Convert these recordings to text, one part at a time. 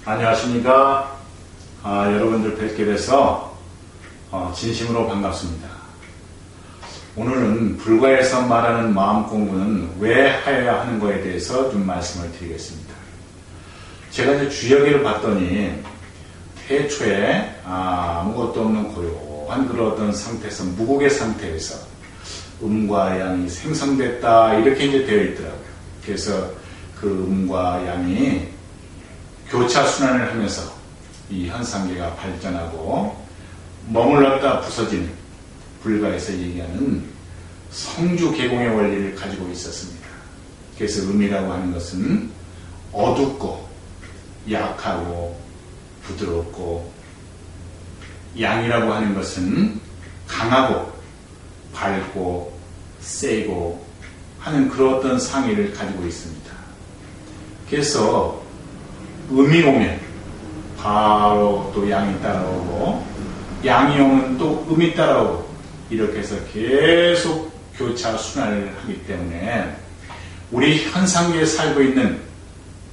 안녕하십니까. 여러분들 뵙게 돼서 진심으로 반갑습니다. 오늘은 불가에서 말하는 마음 공부는 왜 하여야 하는 거에 대해서 좀 말씀을 드리겠습니다. 제가 이제 주여기를 봤더니 태초에 아무것도 없는 고요한 그런 어떤 상태에서, 무국의 상태에서 음과 양이 생성됐다, 이렇게 이제 되어 있더라고요. 그래서 그 음과 양이 교차 순환을 하면서 이 현상계가 발전하고 머물렀다 부서지는 불가에서 얘기하는 성주 개공의 원리를 가지고 있었습니다. 그래서 음이라고 하는 것은 어둡고 약하고 부드럽고, 양이라고 하는 것은 강하고 밝고 세고 하는 그런 어떤 상의를 가지고 있습니다. 그래서 음이 오면 바로 또 양이 따라오고, 양이 오면 또 음이 따라오고, 이렇게 해서 계속 교차 순환을 하기 때문에 우리 현상계에 살고 있는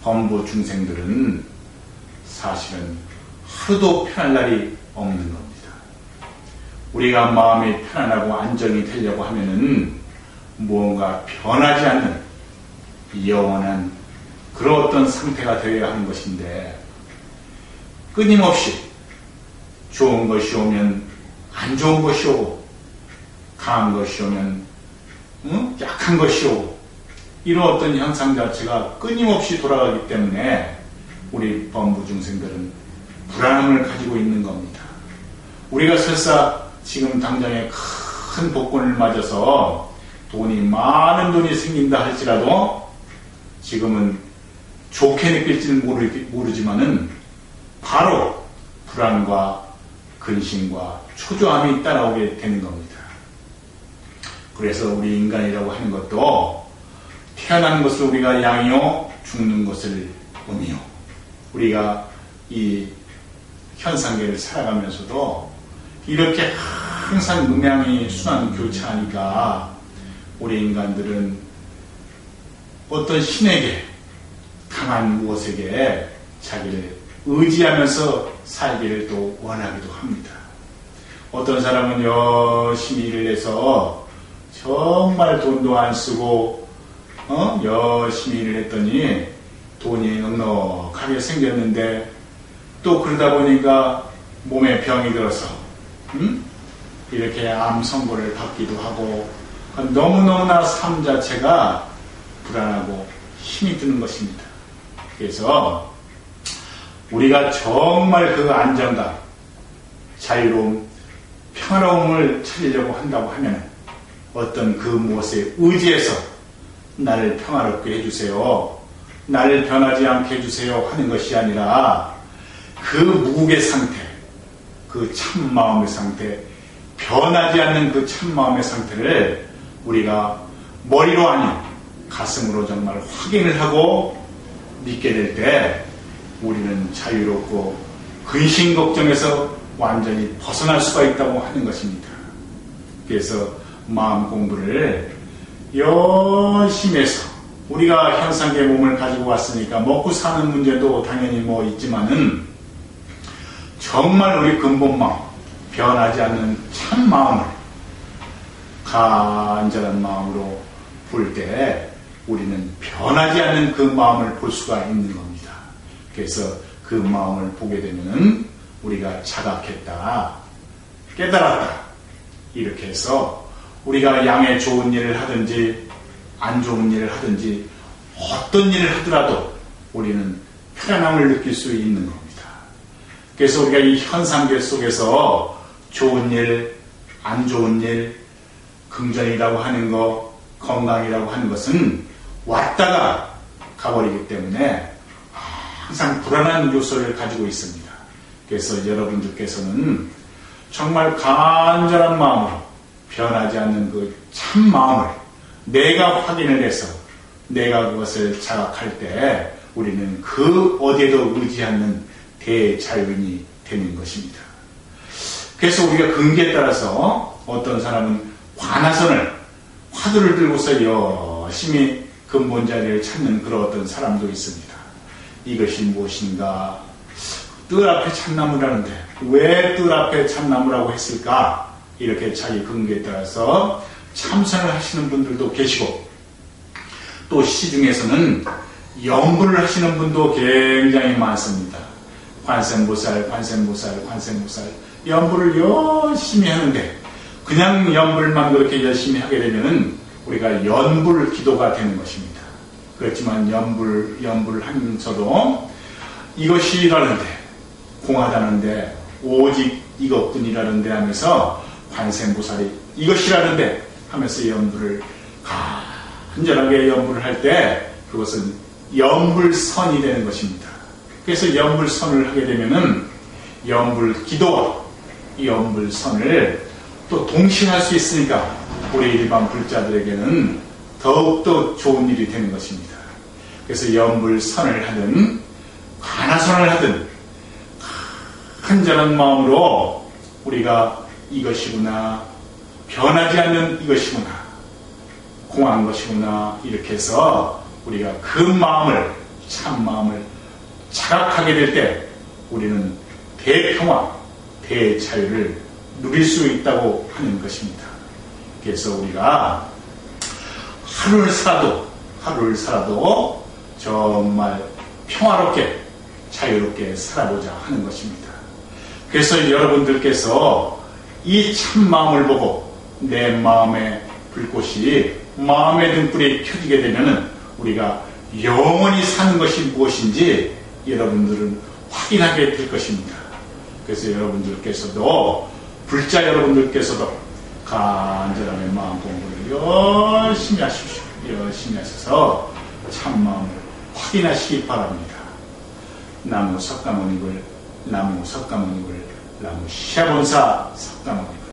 범부 중생들은 사실은 하루도 편할 날이 없는 겁니다. 우리가 마음이 편안하고 안정이 되려고 하면은 무언가 변하지 않는 영원한 그런 어떤 상태가 되어야 하는 것인데, 끊임없이 좋은 것이 오면 안 좋은 것이 오고, 강한 것이 오면 약한 것이 오고, 이런 어떤 현상 자체가 끊임없이 돌아가기 때문에 우리 범부 중생들은 불안함을 가지고 있는 겁니다. 우리가 설사 지금 당장에 큰 복권을 맞아서 많은 돈이 생긴다 할지라도 지금은 좋게 느낄지는 모르지만은 바로 불안과 근심과 초조함이 따라오게 되는 겁니다. 그래서 우리 인간이라고 하는 것도 태어난 것을 우리가 양이요, 죽는 것을 음이요. 우리가 이 현상계를 살아가면서도 이렇게 항상 음양이 순환 교차하니까 우리 인간들은 어떤 신에게, 강한 무엇에게 자기를 의지하면서 살기를 또 원하기도 합니다. 어떤 사람은 열심히 일을 해서 정말 돈도 안 쓰고 열심히 일을 했더니 돈이 넉넉하게 생겼는데, 또 그러다 보니까 몸에 병이 들어서 이렇게 암 선고를 받기도 하고, 너무너무나 삶 자체가 불안하고 힘이 드는 것입니다. 그래서 우리가 정말 그 안정감, 자유로움, 평화로움을 찾으려고 한다고 하면 어떤 그 무엇에 의지해서 나를 평화롭게 해주세요, 나를 변하지 않게 해주세요 하는 것이 아니라 그 무국의 상태, 그 참마음의 상태, 변하지 않는 그 참마음의 상태를 우리가 머리로 아닌 가슴으로 정말 확인을 하고 믿게 될 때 우리는 자유롭고 근심 걱정에서 완전히 벗어날 수가 있다고 하는 것입니다. 그래서 마음 공부를 열심히 해서, 우리가 현상계 몸을 가지고 왔으니까 먹고 사는 문제도 당연히 있지만은 정말 우리 근본 마음, 변하지 않는 참 마음을 간절한 마음으로 볼 때 우리는 변하지 않는 그 마음을 볼 수가 있는 겁니다. 그래서 그 마음을 보게 되면은 우리가 자각했다, 깨달았다, 이렇게 해서 우리가 양의 좋은 일을 하든지 안 좋은 일을 하든지 어떤 일을 하더라도 우리는 편안함을 느낄 수 있는 겁니다. 그래서 우리가 이 현상계 속에서 좋은 일, 안 좋은 일, 긍정이라고 하는 것, 건강이라고 하는 것은 왔다가 가버리기 때문에 항상 불안한 요소를 가지고 있습니다. 그래서 여러분들께서는 정말 간절한 마음으로 변하지 않는 그 참 마음을 내가 확인을 해서 내가 그것을 자각할 때 우리는 그 어디에도 의지 않는 대자유인이 되는 것입니다. 그래서 우리가 근기에 따라서 어떤 사람은 관화선을, 화두를 들고서 열심히 근본 자리를 찾는 그런 어떤 사람도 있습니다. 이것이 무엇인가, 뜰 앞에 참나무라는데 왜 뜰 앞에 참나무라고 했을까? 이렇게 자기 근거에 따라서 참선을 하시는 분들도 계시고, 또 시중에서는 연불을 하시는 분도 굉장히 많습니다. 관세음보살 연불을 열심히 하는데, 그냥 연불만 그렇게 열심히 하게 되면은 우리가 연불 기도가 되는 것입니다. 그렇지만 연불을 하면서도 이것이라는데, 공하다는데 오직 이것뿐이라는데 하면서 관세음보살이 이것이라는데 하면서 연불을 간절하게 연불을 할 때 그것은 연불선이 되는 것입니다. 그래서 연불선을 하게 되면은 연불기도와 연불선을 또 동시에 할 수 있으니까 우리 일반 불자들에게는 더욱더 좋은 일이 되는 것입니다. 그래서 연불선을 하든 관하선을 하든 간절한 마음으로 우리가 이것이구나, 변하지 않는 이것이구나, 공한 것이구나, 이렇게 해서 우리가 그 마음을, 참마음을 자각하게 될 때 우리는 대평화, 대자유를 누릴 수 있다고 하는 것입니다. 그래서 우리가 하루를 살아도 정말 평화롭게 자유롭게 살아보자 하는 것입니다. 그래서 여러분들께서 이 참마음을 보고 내 마음의 불꽃이, 마음의 등불이 켜지게 되면은 우리가 영원히 사는 것이 무엇인지 여러분들은 확인하게 될 것입니다. 그래서 여러분들께서도, 불자 여러분들께서도 간절하게 마음 공부를 열심히 하십시오. 열심히 하셔서 참마음을 확인하시기 바랍니다. 나무 석가모니불, 나무 석가모니불, 나무 시아본사 석가모니불.